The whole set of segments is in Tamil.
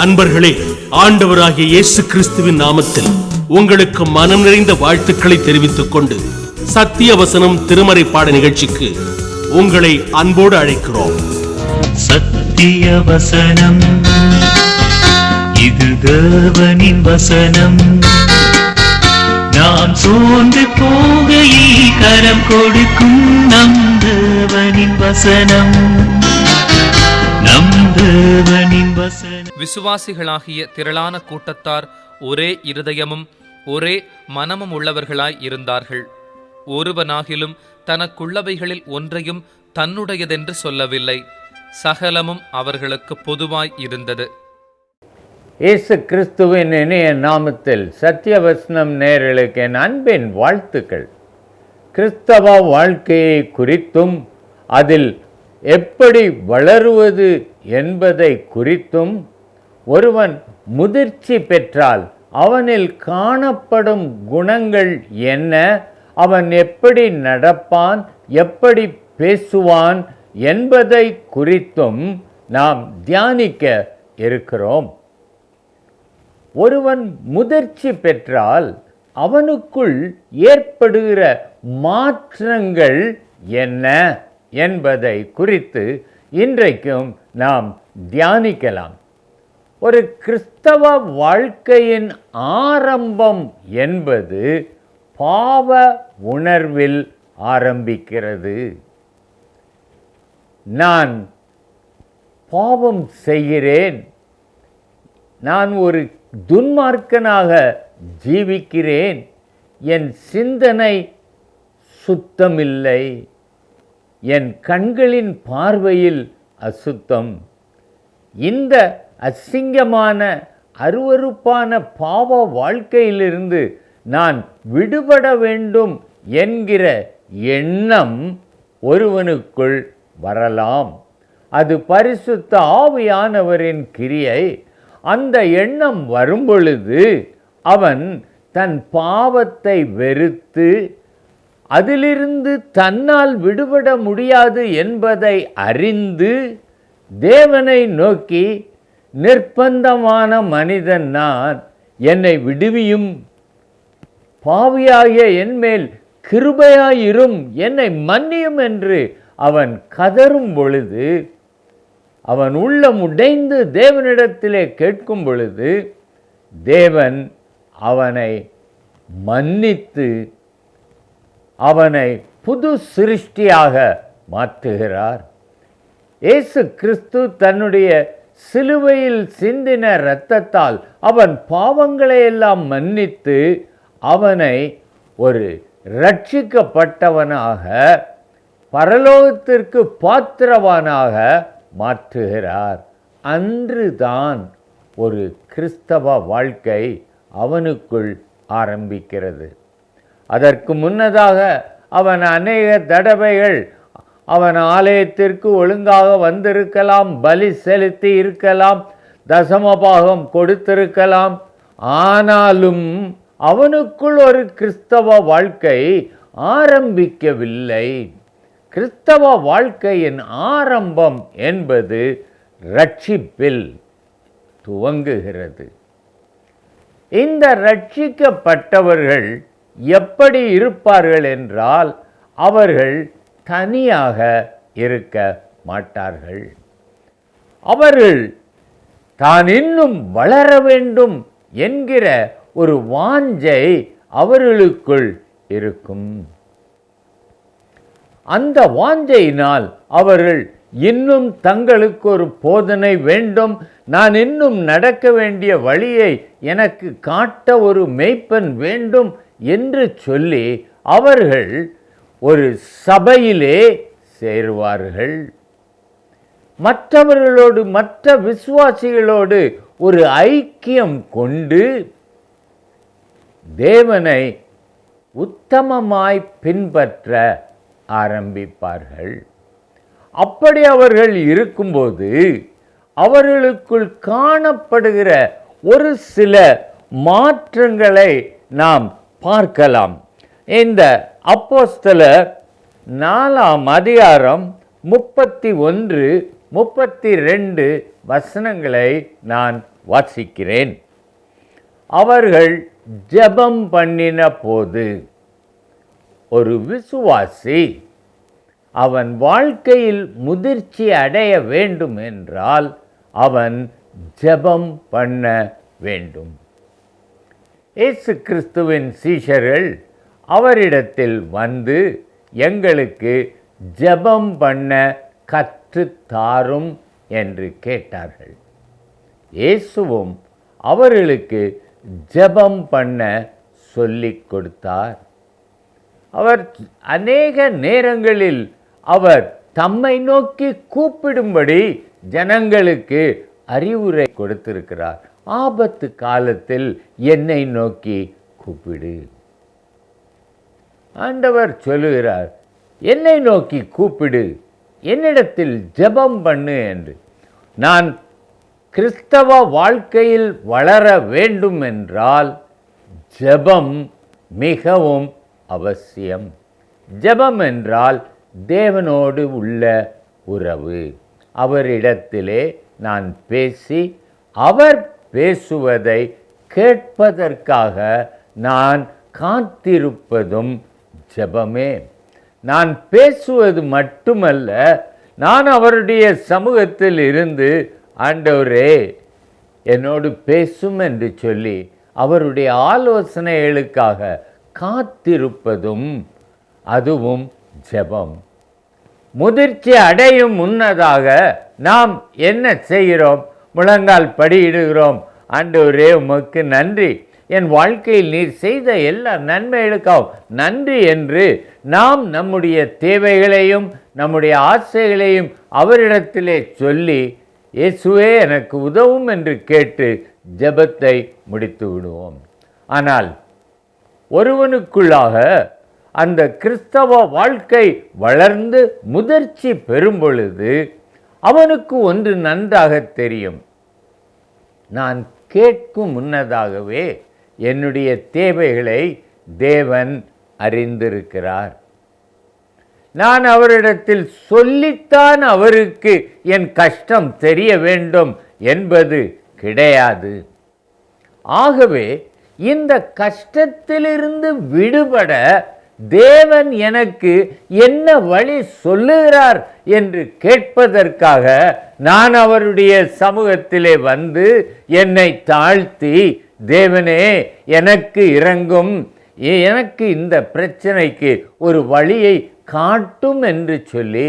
அன்பர்களே, ஆண்டவராகிய இயேசு கிறிஸ்துவின் நாமத்தில் உங்களுக்கு மனம் நிறைந்த வாழ்த்துக்களை தெரிவித்துக் கொண்டு சத்திய வசனம் திருமறை பாட நிகழ்ச்சிக்கு உங்களை அன்போடு அழைக்கிறோம். சத்திய வசனம், இது தேவனின் வசனம். நாம் சோர்ந்து போகையில் கரம் கொடுக்கும் நம் தேவனின் வசனம். விசுவாசிகளாகிய திரளான கூட்டத்தார் ஒரே இருதயமும் ஒரே மனமும் உள்ளவர்களாய் இருந்தார்கள். ஒருவனாகிலும் தனக்குள்ளவைகளில் ஒன்றையும் தன்னுடையதென்று சொல்லவில்லை. சகலமும் அவர்களுக்கு பொதுவாய் இருந்தது. இயேசு கிறிஸ்துவின் இனிய நாமத்தில் சத்தியவசனம் நேயர்களுக்கு என் அன்பின் வாழ்த்துக்கள். கிறிஸ்தவ வாழ்க்கையை குறித்தும் அதில் எப்படி வளருவது என்பதை குறித்தும், ஒருவன் முதிர்ச்சி பெற்றால் அவனில் காணப்படும் குணங்கள் என்ன, அவன் எப்படி நடப்பான், எப்படி பேசுவான் என்பதை குறித்தும் நாம் தியானிக்க இருக்கிறோம். ஒருவன் முதிர்ச்சி பெற்றால் அவனுக்குள் ஏற்படுகிற மாற்றங்கள் என்ன என்பதை குறித்து இன்றைக்கும் நாம் தியானிக்கலாம். ஒரு கிறிஸ்தவ வாழ்க்கையின் ஆரம்பம் என்பது பாவ உணர்வில் ஆரம்பிக்கிறது. நான் பாவம் செய்கிறேன், நான் ஒரு துன்மார்க்கனாக ஜீவிக்கிறேன், என் சிந்தனை சுத்தமில்லை, என் கண்களின் பார்வையில் அசுத்தம். இந்த அசிங்கமான அருவருப்பான பாவ வாழ்க்கையிலிருந்து நான் விடுபட வேண்டும் என்கிற எண்ணம் ஒருவனுக்குள் வரலாம். அது பரிசுத்த ஆவியானவரின் கிரியை. அந்த எண்ணம் வரும்பொழுது அவன் தன் பாவத்தை வெறுத்து அதிலிருந்து தன்னால் விடுபட முடியாது என்பதை அறிந்து தேவனை நோக்கி, நிர்பந்தமான மனிதன் நான், என்னை விடுவியும், பாவியாகிய என்மேல் கிருபையாயிரும், என்னை மன்னியும் என்று அவன் கதறும் பொழுது, அவன் உள்ளம் உடைந்து தேவனிடத்திலே கேட்கும் பொழுது, தேவன் அவனை மன்னித்து அவனை புது சிருஷ்டியாக மாற்றுகிறார். இயேசு கிறிஸ்து தன்னுடைய சிலுவையில் சிந்தின இரத்தத்தால் அவன் பாவங்களை எல்லாம் மன்னித்து அவனை ஒரு ரட்சிக்கப்பட்டவனாக, பரலோகத்திற்கு பாத்திரவானாக மாற்றுகிறார். அன்றுதான் ஒரு கிறிஸ்தவ வாழ்க்கை அவனுக்குள் ஆரம்பிக்கிறது. அதற்கு முன்னதாக அவன் அநேக தடவைகள் அவன் ஆலயத்திற்கு ஒழுங்காக வந்திருக்கலாம், பலி செலுத்தி இருக்கலாம், தசமபாகம் கொடுத்திருக்கலாம். ஆனாலும் அவனுக்குள் ஒரு கிறிஸ்தவ வாழ்க்கை ஆரம்பிக்கவில்லை. கிறிஸ்தவ வாழ்க்கையின் ஆரம்பம் என்பது ரட்சிப்பில் துவங்குகிறது. இந்த ரட்சிக்கப்பட்டவர்கள் எப்படி இருப்பார்கள் என்றால், அவர்கள் தனியாக இருக்க மாட்டார்கள். அவர்கள் தான் இன்னும் வளர வேண்டும் என்கிற ஒரு வாஞ்சை அவர்களுக்குள் இருக்கும். அந்த வாஞ்சையினால் அவர்கள் இன்னும் தங்களுக்கு ஒரு போதனை வேண்டும், நான் இன்னும் நடக்க வேண்டிய வழியை எனக்கு காட்ட ஒரு மேய்ப்பன் வேண்டும் என்று சொல்லி அவர்கள் ஒரு சபையிலே சேருவார்கள். மற்றவர்களோடு, மற்ற விசுவாசிகளோடு ஒரு ஐக்கியம் கொண்டு தேவனை உத்தமமாய் பின்பற்ற ஆரம்பிப்பார்கள். அப்படி அவர்கள் இருக்கும்போது அவர்களுக்குள் காணப்படுகிற ஒரு சில மாற்றங்களை நாம் பார்க்கலாம். இந்த அப்போஸ்தலர் 4 அதிகாரம் 31, 32 வசனங்களை நான் வாசிக்கிறேன். அவர்கள் ஜெபம் பண்ணின போது, ஒரு விசுவாசி அவன் வாழ்க்கையில் முதிர்ச்சி அடைய வேண்டும் என்றால் அவன் ஜெபம் பண்ண வேண்டும். இயேசு கிறிஸ்துவின் சீஷர்கள் அவரிடத்தில் வந்து எங்களுக்கு ஜெபம் பண்ண கற்றுத்தாரும் என்று கேட்டார்கள். இயேசுவும் அவர்களுக்கு ஜெபம் பண்ண சொல்லிக் கொடுத்தார். அவர் அநேக நேரங்களில் அவர் தம்மை நோக்கி கூப்பிடும்படி ஜனங்களுக்கு அறிவுரை கொடுத்திருக்கிறார். ஆபத்து காலத்தில் என்னை நோக்கி கூப்பிடு. ஆண்டவர் சொல்லுகிறார், என்னை நோக்கி கூப்பிடு, என்னிடத்தில் ஜெபம் பண்ணு என்று. நான் கிறிஸ்தவ வாழ்க்கையில் வளர வேண்டும் என்றால் ஜெபம் மிகவும் அவசியம். ஜெபம் என்றால் தேவனோடு உள்ள உறவு. அவரிடத்திலே நான் பேசி அவர் பேசுவதை கேட்பதற்காக நான் காத்திருப்பதும் ஜெபமே. நான் பேசுவது மட்டுமல்ல, நான் அவருடைய சமூகத்தில் இருந்து ஆண்டவரே என்னோடு பேசும் என்று சொல்லி அவருடைய ஆலோசனைகளுக்காக காத்திருப்பதும் அதுவும் ஜெபம். முதிர்ச்சி அடையும் முன்னதாக நாம் என்ன செய்கிறோம்? முழங்கால் படியிடுகிறோம். ஆண்டவரே உமக்கு நன்றி, என் வாழ்க்கையில் நீர் செய்த எல்லா நன்மைகளுக்காகவும் நன்றி என்று நாம் நம்முடைய தேவைகளையும் நம்முடைய ஆசைகளையும் அவரிடத்திலே சொல்லி இயேசுவே எனக்கு உதவும் என்று கேட்டு ஜெபத்தை முடித்து விடுவோம். ஆனால் ஒருவனுக்குள்ளாக அந்த கிறிஸ்தவ வாழ்க்கை வளர்ந்து முதிர்ச்சி பெறும் பொழுது அவனுக்கு ஒன்று நன்றாக தெரியும். நான் கேட்கும் முன்னதாகவே என்னுடைய தேவைகளை தேவன் அறிந்திருக்கிறார். நான் அவரிடத்தில் சொல்லித்தான் அவருக்கு என் கஷ்டம் தெரிய வேண்டும் என்பது கிடையாது. ஆகவே இந்த கஷ்டத்திலிருந்து விடுபட தேவன் எனக்கு என்ன வழி சொல்லுகிறார் என்று கேட்பதற்காக நான் அவருடைய சமூகத்திலே வந்து என்னை தாழ்த்தி, தேவனே எனக்கு இரங்கும், எனக்கு இந்த பிரச்சனைக்கு ஒரு வழியை காட்டும் என்று சொல்லி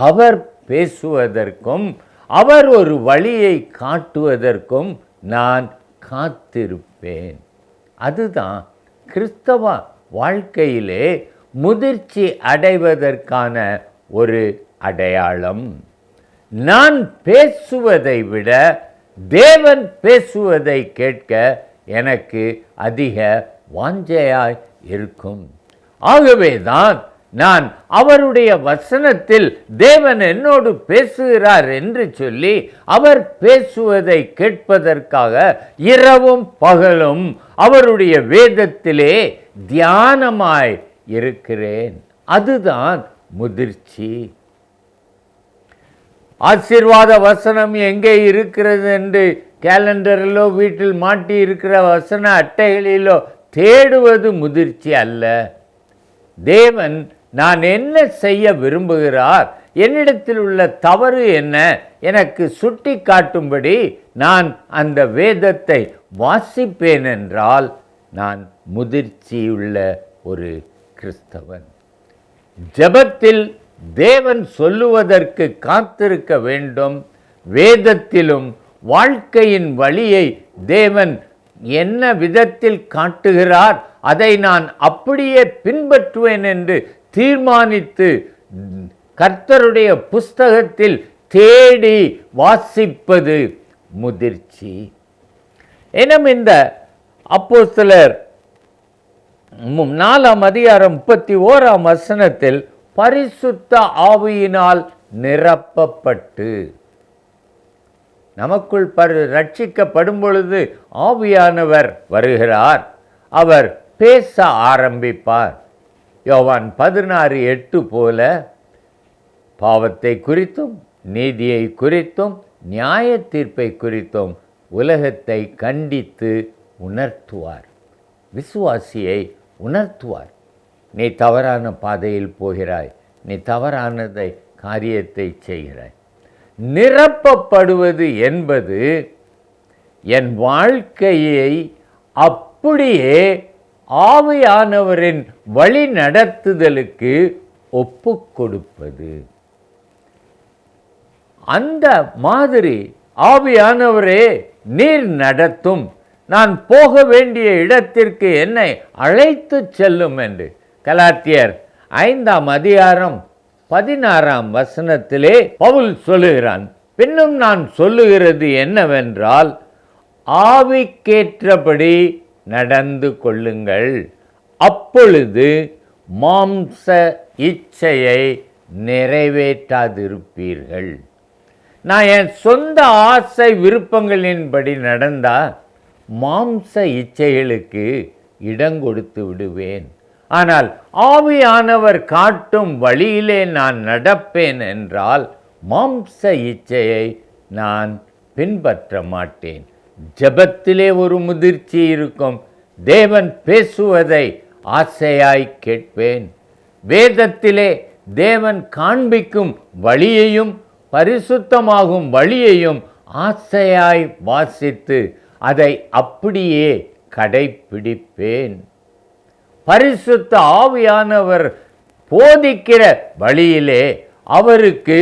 அவர் பேசுவதற்கும் அவர் ஒரு வழியை காட்டுவதற்கும் நான் காத்திருப்பேன். அதுதான் கிறிஸ்தவ வாழ்க்கையிலே முதிர்ச்சி அடைவதற்கான ஒரு அடையாளம். நான் பேசுவதை விட தேவன் பேசுவதை கேட்க எனக்கு அதிக வாஞ்சையாய் இருக்கும். ஆகவேதான் நான் அவருடைய வசனத்தில் தேவன் என்னோடு பேசுகிறார் என்று சொல்லி அவர் பேசுவதை கேட்பதற்காக இரவும் பகலும் அவருடைய வேதத்திலே தியானமாய் இருக்கிறேன். அதுதான் முதிர்ச்சி. ஆசீர்வாத வசனம் எங்கே இருக்கிறது என்று கேலண்டரிலோ வீட்டில் மாட்டி இருக்கிற வசன அட்டைகளிலோ தேடுவது முதிர்ச்சி அல்ல. தேவன் நான் என்ன செய்ய விரும்புகிறார், என்னிடத்தில் உள்ள தவறு என்ன எனக்கு சுட்டி காட்டும்படி நான் அந்த வேதத்தை வாசிப்பேன் என்றால் நான் முதிர்ச்சியுள்ள ஒரு கிறிஸ்தவன். ஜெபத்தில் தேவன் சொல்லுவதற்கு காத்திருக்க வேண்டும். வேதத்திலும் வாழ்க்கையின் வழியை தேவன் என்ன விதத்தில் காட்டுகிறார் அதை நான் அப்படியே பின்பற்றுவேன் என்று தீர்மானித்து கர்த்தருடைய புஸ்தகத்தில் தேடி வாசிப்பது முதிர்ச்சி. எனும் இந்த அப்போஸ்தலர் 4ஆம் அதிகாரம் 31ஆம் வசனத்தில் பரிசுத்த ஆவியினால் நிரப்பப்பட்டு, நமக்குள் ரட்சிக்கப்படும் பொழுது ஆவியானவர் வருகிறார், அவர் பேச ஆரம்பிப்பார். யோவான் 16:8 போல பாவத்தை குறித்தும் நீதியை குறித்தும் நியாய தீர்ப்பை குறித்தும் உலகத்தை கண்டித்து உணர்த்துவார். விசுவாசியை உணர்த்துவார். நீ தவறான பாதையில் போகிறாய், நீ தவறானதை காரியத்தை செய்கிறாய். நிரப்பப்படுவது என்பது என் வாழ்க்கையை அப்படியே ஆவியானவரின் வழி நடத்துதலுக்கு ஒப்பு கொடுப்பது. அந்த மாதிரி ஆவியானவரே நீர் நடத்தும், நான் போக வேண்டிய இடத்திற்கு என்னை அழைத்து செல்லும் என்று கலாத்தியர் 5:16 பவுல் சொல்லுகிறான். பின்னும் நான் சொல்லுகிறது என்னவென்றால், ஆவிக்கேற்றபடி நடந்து கொள்ளுங்கள், அப்பொழுது மாம்ச இச்சையை நிறைவேற்றாதிருப்பீர்கள். நான் என் சொந்த ஆசை விருப்பங்களின்படி நடந்தா மாம்ச இச்சைகளுக்கு இடம் கொடுத்து விடுவேன். ஆனால் ஆவியானவர் காட்டும் வழியிலே நான் நடப்பேன் என்றால் மாம்ச இச்சையை நான் பின்பற்ற மாட்டேன். ஜெபத்திலே ஒரு முதிர்ச்சி இருக்கும். தேவன் பேசுவதை ஆசையாய் கேட்பேன். வேதத்திலே தேவன் காண்பிக்கும் வழியையும் பரிசுத்தமாகும் வழியையும் ஆசையாய் வாசித்து அதை அப்படியே கடைப்பிடிப்பேன். பரிசுத்த ஆவியானவர் போதிக்கிற வழியிலே அவருக்கு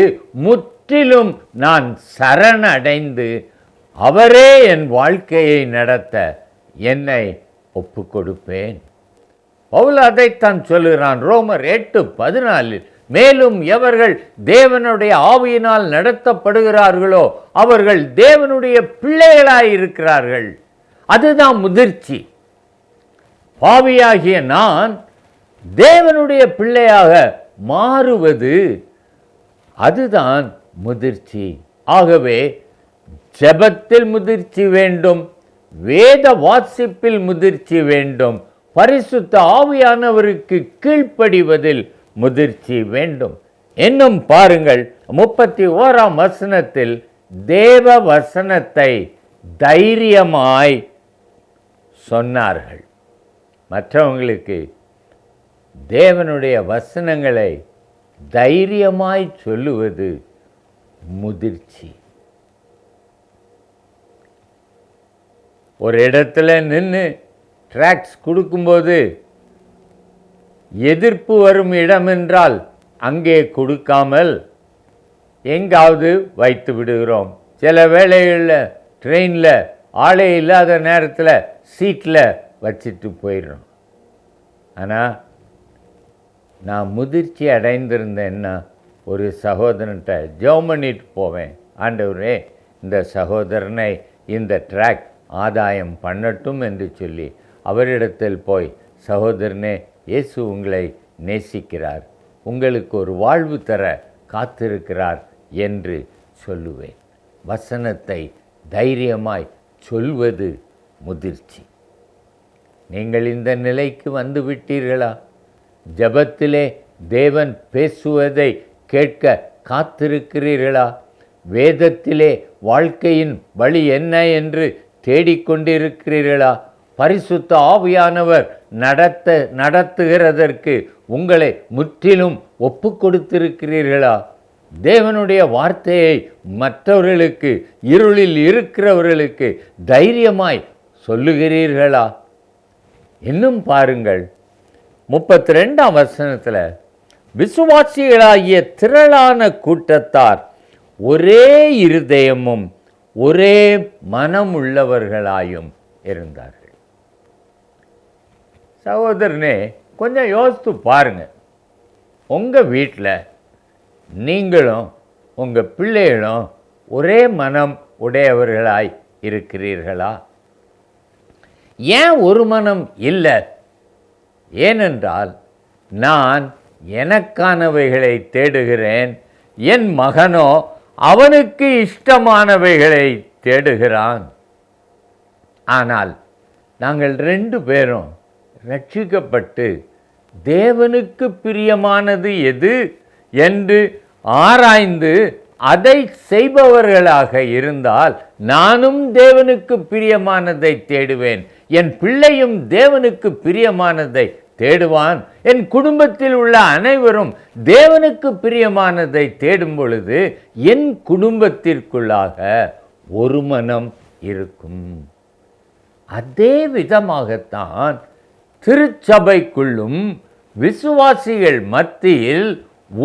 முற்றிலும் நான் சரணடைந்து அவரே என் வாழ்க்கையை நடத்த என்னை ஒப்பு கொடுப்பேன். பவுல் அதைத்தான் சொல்லுகிறான் ரோமர் 8:14. மேலும் எவர்கள் தேவனுடைய ஆவியினால் நடத்தப்படுகிறார்களோ அவர்கள் தேவனுடைய பிள்ளைகளாய் இருக்கிறார்கள். அதுதான் முதிர்ச்சி. பாவியாகிய நான் தேவனுடைய பிள்ளையாக மாறுவது, அதுதான் முதிர்ச்சி. ஆகவே ஜெபத்தில் முதிர்ச்சி வேண்டும், வேத வாசிப்பில் முதிர்ச்சி வேண்டும், பரிசுத்த ஆவியானவருக்கு கீழ்ப்படிவதில் முதிர்ச்சி வேண்டும். இன்னும் பாருங்கள், 31 தேவ வசனத்தை தைரியமாய் சொன்னார்கள். மற்றவங்களுக்கு தேவனுடைய வசனங்களை தைரியமாய் சொல்லுவது முதிர்ச்சி. ஒரு இடத்துல நின்று ட்ராக்ஸ் கொடுக்கும்போது எதிர்ப்பு வரும் இடம் என்றால் அங்கே கொடுக்காமல் எங்காவது வைத்து விடுகிறோம். சில வேளைகளில் ட்ரெயினில் ஆளே இல்லாத நேரத்தில் சீட்டில் வச்சுட்டு போயிடுறோம். ஆனால் நான் முதிர்ச்சி அடைந்திருந்தேன்னா ஒரு சகோதரன்கிட்ட ஜெபம் பண்ணிட்டு போவேன். ஆண்டவரே, இந்த சகோதரனை இந்த ட்ராக் ஆதாயம் பண்ணட்டும் என்று சொல்லி அவரிடத்தில் போய், சகோதரனே, இயேசு உங்களை நேசிக்கிறார், உங்களுக்கு ஒரு வாழ்வு தர காத்திருக்கிறார் என்று சொல்லுவேன். வசனத்தை தைரியமாய் சொல்வது முதிர்ச்சி. நீங்கள் இந்த நிலைக்கு வந்து விட்டீர்களா? ஜெபத்திலே தேவன் பேசுவதை கேட்க காத்திருக்கிறீர்களா? வேதத்திலே வாழ்க்கையின் வழி என்ன என்று தேடிக்கொண்டிருக்கிறீர்களா? பரிசுத்த ஆவியானவர் நடத்துகிறதற்கு உங்களை முற்றிலும் ஒப்பு கொடுத்திருக்கிறீர்களா? தேவனுடைய வார்த்தையை மற்றவர்களுக்கு, இருளில் இருக்கிறவர்களுக்கு தைரியமாய் சொல்லுகிறீர்களா? இன்னும் பாருங்கள், 32 விசுவாசிகளாகிய திரளான கூட்டத்தார் ஒரே இருதயமும் ஒரே மனமுள்ளவர்களாயும் இருந்தார்கள். சகோதரனே, கொஞ்சம் யோசித்து பாருங்க. உங்கள் வீட்டில் நீங்களும் உங்கள் பிள்ளைகளும் ஒரே மனம் உடையவர்களாய் இருக்கிறீர்களா? ஏன் ஒரு மனம் இல்லை? ஏனென்றால் நான் எனக்கானவைகளை தேடுகிறேன், என் மகனோ அவனுக்கு இஷ்டமானவைகளை தேடுகிறான். ஆனால் நாங்கள் 2 பேரும் ரட்சிக்கப்பட்டு தேவனுக்கு பிரியமானது எது என்று ஆராய்ந்து அதை செய்பவர்களாக இருந்தால் நானும் தேவனுக்கு பிரியமானதை தேடுவேன், என் பிள்ளையும் தேவனுக்கு பிரியமானதை தேடுவான், என் குடும்பத்தில் உள்ள அனைவரும் தேவனுக்கு பிரியமானதை தேடும் பொழுது என் குடும்பத்திற்குள்ளாக ஒரு மனம் இருக்கும். அதே விதமாகத்தான் திருச்சபைக்குள்ளும் விசுவாசிகள் மத்தியில்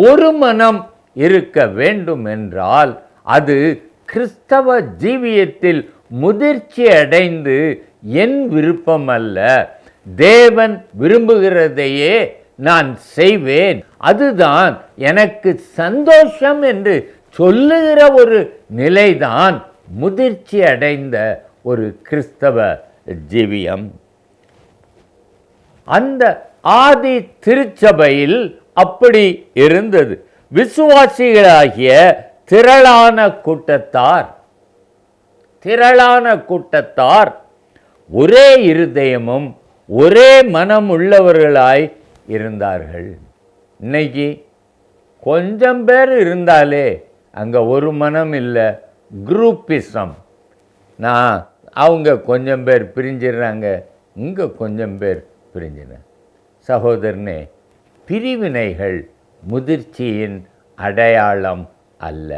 ஒரு மனம் இருக்க வேண்டும் என்றால் அது கிறிஸ்தவ ஜீவியத்தில் முதிர்ச்சி அடைந்து என் விருப்பம் அல்ல, தேவன் விரும்புகிறதையே நான் செய்வேன், அதுதான் எனக்கு சந்தோஷம் என்று சொல்லுகிற ஒரு நிலைதான் முதிர்ச்சி அடைந்த ஒரு கிறிஸ்தவ ஜீவியம். அந்த ஆதி திருச்சபையில் அப்படி இருந்தது. விசுவாசிகளாகிய திரளான கூட்டத்தார் ஒரே இருதயமும் ஒரே மனம் உள்ளவர்களாய் இருந்தார்கள். இன்னைக்கு கொஞ்சம் பேர் இருந்தாலே அங்கே ஒரு மனம் இல்லை, குரூப்பிசம். அவங்க கொஞ்சம் பேர் பிரிஞ்சிடுறாங்க, இங்கே கொஞ்சம் பேர் பிரிஞ்சிடுறாங்க. சகோதரனே, பிரிவினைகள் முதிர்ச்சியின் அடையாளம் அல்ல.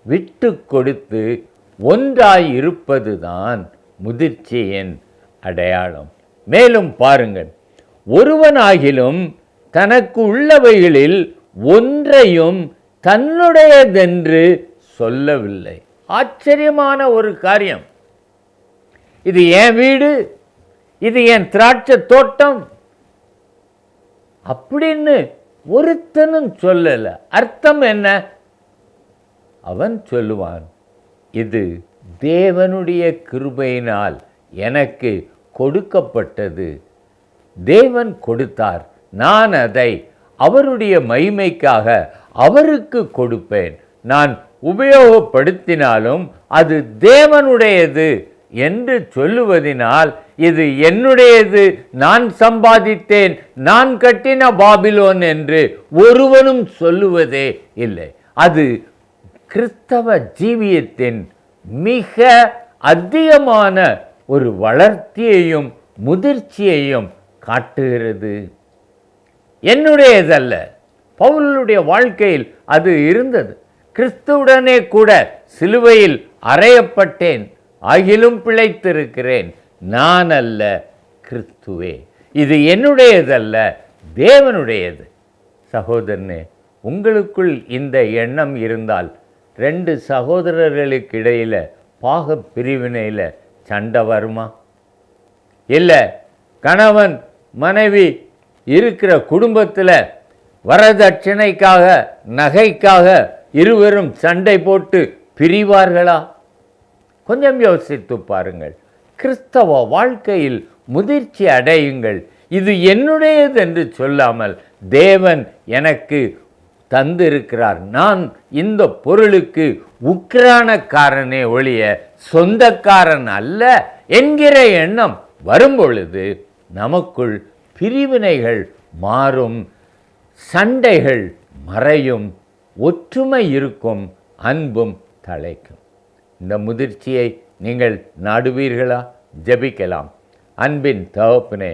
விட்டு கொடுத்து ஒன்றாய் இருப்பதுதான் முதிர்ச்சியின் அடையாளம். மேலும் பாருங்கள், ஒருவனாகிலும் தனக்கு உள்ளவைகளில் ஒன்றையும் தன்னுடையதென்று சொல்லவில்லை. ஆச்சரியமான ஒரு காரியம். இது என் வீடு, இது என் திராட்சை தோட்டம் அப்படின்னு ஒருத்தனும் சொல்லல. அர்த்தம் என்ன? அவன் சொல்லுவான், இது தேவனுடைய கிருபையினால் எனக்கு கொடுக்கப்பட்டது, தேவன் கொடுத்தார், நான் அதை அவருடைய மகிமைக்காக அவருக்கு கொடுப்பேன், நான் உபயோகப்படுத்தினாலும் அது தேவனுடையது என்று சொல்லுவதினால் இது என்னுடையது, நான் சம்பாதித்தேன், நான் கட்டின பாபிலோன் என்று ஒருவனும் சொல்லுவதே இல்லை. அது கிறிஸ்தவ ஜீவியத்தின் மிக அதிகமான ஒரு வளர்ச்சியையும் முதிர்ச்சியையும் காட்டுகிறது. என்னுடையதல்ல. பவுலுடைய வாழ்க்கையில் அது இருந்தது. கிறிஸ்துவுடனே கூட சிலுவையில் அறையப்பட்டேன், ஆகிலும் பிழைத்திருக்கிறேன், நான் அல்ல, கிறிஸ்துவே. இது என்னுடையதல்ல, தேவனுடையது. சகோதரனே, உங்களுக்குள் இந்த எண்ணம் இருந்தால் 2 சகோதரர்களுக்கு இடையில் பாக பிரிவினையில் சண்டை வருமா? இல்லை, கணவன் மனைவி இருக்கிற குடும்பத்தில் வரதட்சணைக்காக நகைக்காக இருவரும் சண்டை போட்டு பிரிவார்களா? கொஞ்சம் யோசித்து பாருங்கள். கிறிஸ்தவ வாழ்க்கையில் முதிர்ச்சி அடையுங்கள். இது என்னுடையது என்று சொல்லாமல் தேவன் எனக்கு தந்திருக்கிறார், நான் இந்த பொருளுக்கு உக்கிரானக்காரனே ஒழிய சொந்தக்காரன் அல்ல என்கிற எண்ணம் வரும்பொழுது நமக்குள் பிரிவினைகள் மாறும், சண்டைகள் மறையும், ஒற்றுமை இருக்கும், அன்பும் தழைக்கும். இந்த முதிர்ச்சியை நீங்கள் நாடுவீர்களா? ஜெபிக்கலாம். அன்பின் தகப்பனே,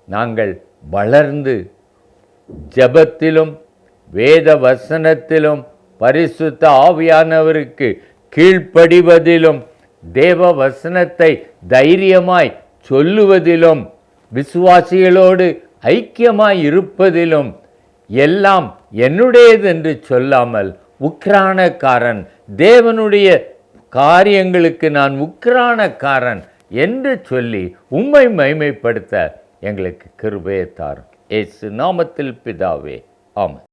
நாங்கள் வளர்ந்து ஜெபத்திலும் வேத வசனத்திலும் பரிசுத்த ஆவியானவருக்கு கீழ்ப்படிவதிலும் தேவ வசனத்தை தைரியமாய் சொல்லுவதிலும் விசுவாசிகளோடு ஐக்கியமாய் இருப்பதிலும் எல்லாம் என்னுடையது என்று சொல்லாமல் உக்கிரானக்காரன், தேவனுடைய காரியங்களுக்கு நான் உக்கிரானக்காரன் என்று சொல்லி உம்மை மகிமைப்படுத்த எங்களுக்கு கிருபையை தாரும். இயேசு நாமத்தில் பிதாவே, ஆமென்.